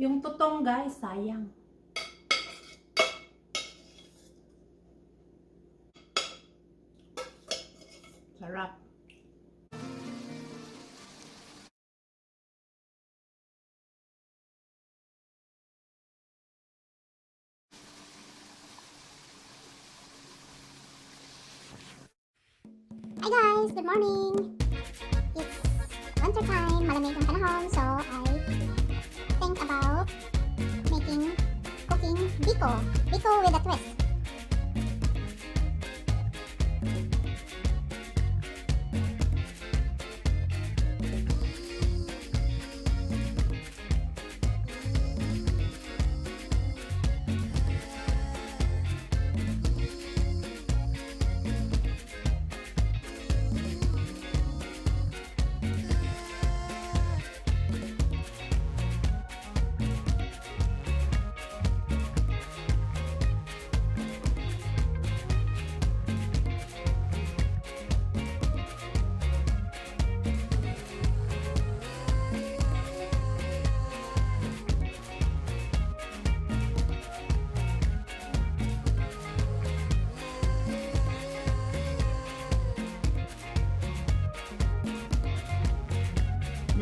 Yung totong guys, sayang. Sarap. Hi guys! Good morning! It's winter time, malamig ang panahon, so I think about cooking biko. Biko with a twist.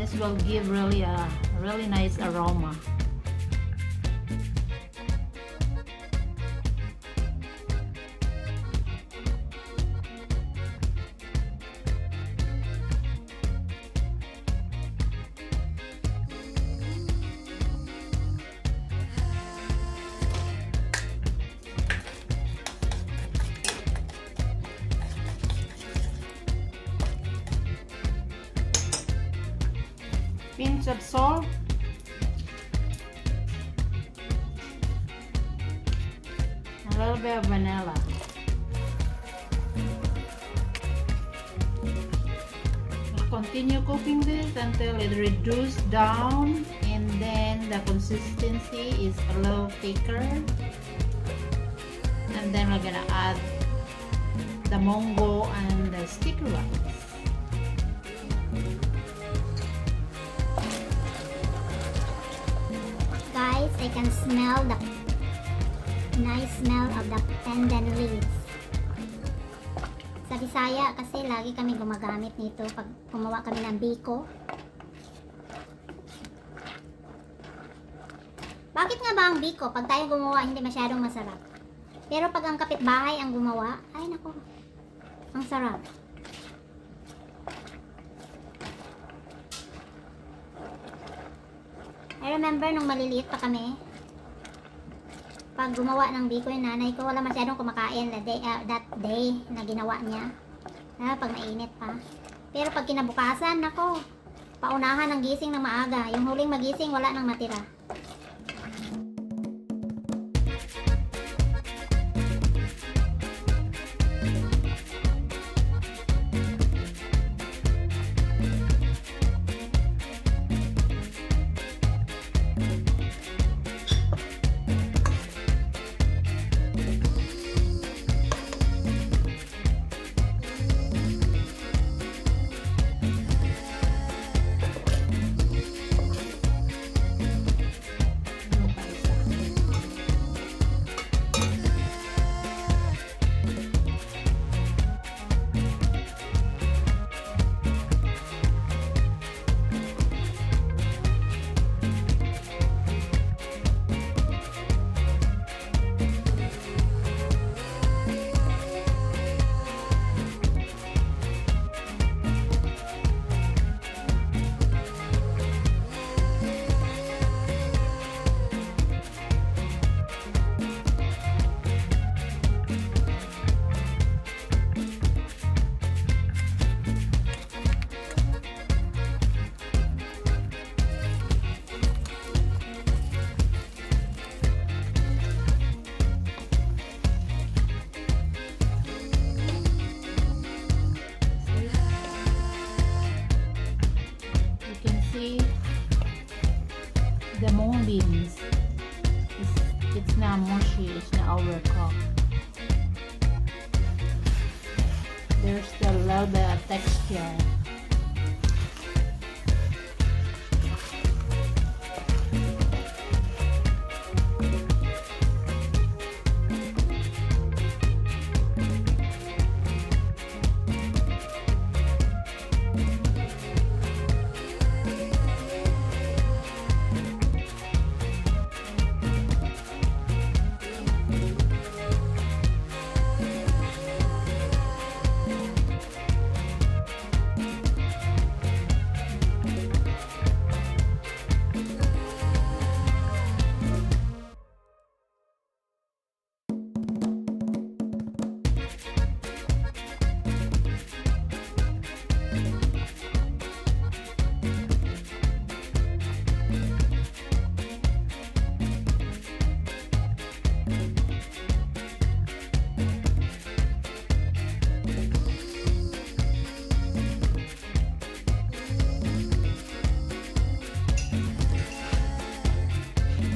This will give really a really nice aroma. Pinch of salt, a little bit of vanilla. We'll continue cooking this until it reduces down and then the consistency is a little thicker. And then we're gonna add the mongo and the sticky rice. Guys, I can smell the nice smell of the pandan leaves. Sa Bisaya kasi lagi kami gumagamit nito pag gumawa kami ng biko. Bakit nga ba ang biko pag tayo gumawa hindi masyadong masarap? Pero pag ang kapitbahay ang gumawa, ay nako, ang sarap. I remember nung maliliit pa kami, pag gumawa ng biko yung nanay ko, wala masyadong kumakain that day na ginawa niya. Pag mainit pa. Pero pag kinabukasan, nako, paunahan ng gising ng maaga. Yung huling magising, wala nang matira. The mung beans, it's not mushy, it's not overcooked. There's still a little bit of texture.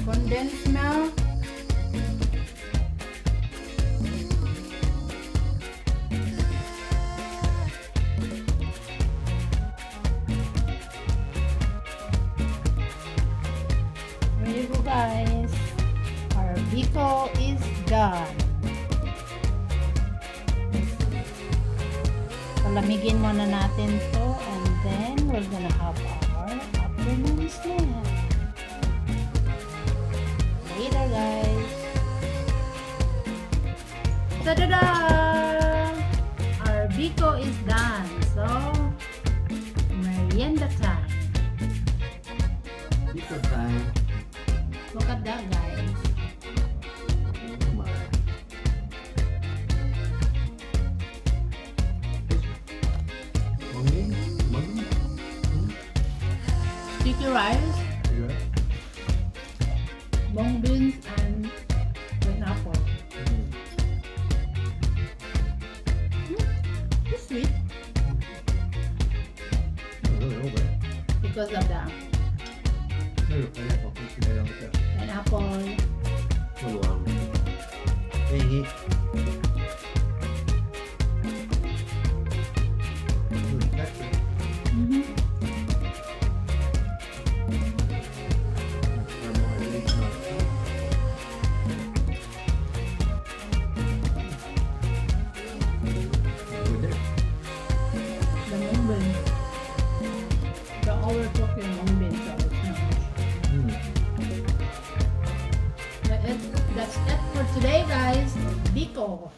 condensed milk. There you go, guys. Our biko is done. Palamigin muna natin to, and then we're gonna have our afternoon snack. Later, guys. Ta-da-da! Our biko is done. So, merienda time. Biko time. Look at that, guys. Oh my. Mungkin? Mungkin? Sticky rice, Iya. mung beans, and pineapple. It's sweet because of the pineapple. Mhm. The mung beans. The overcooking mung beans, so it's not much. That's it for today, guys. Biko.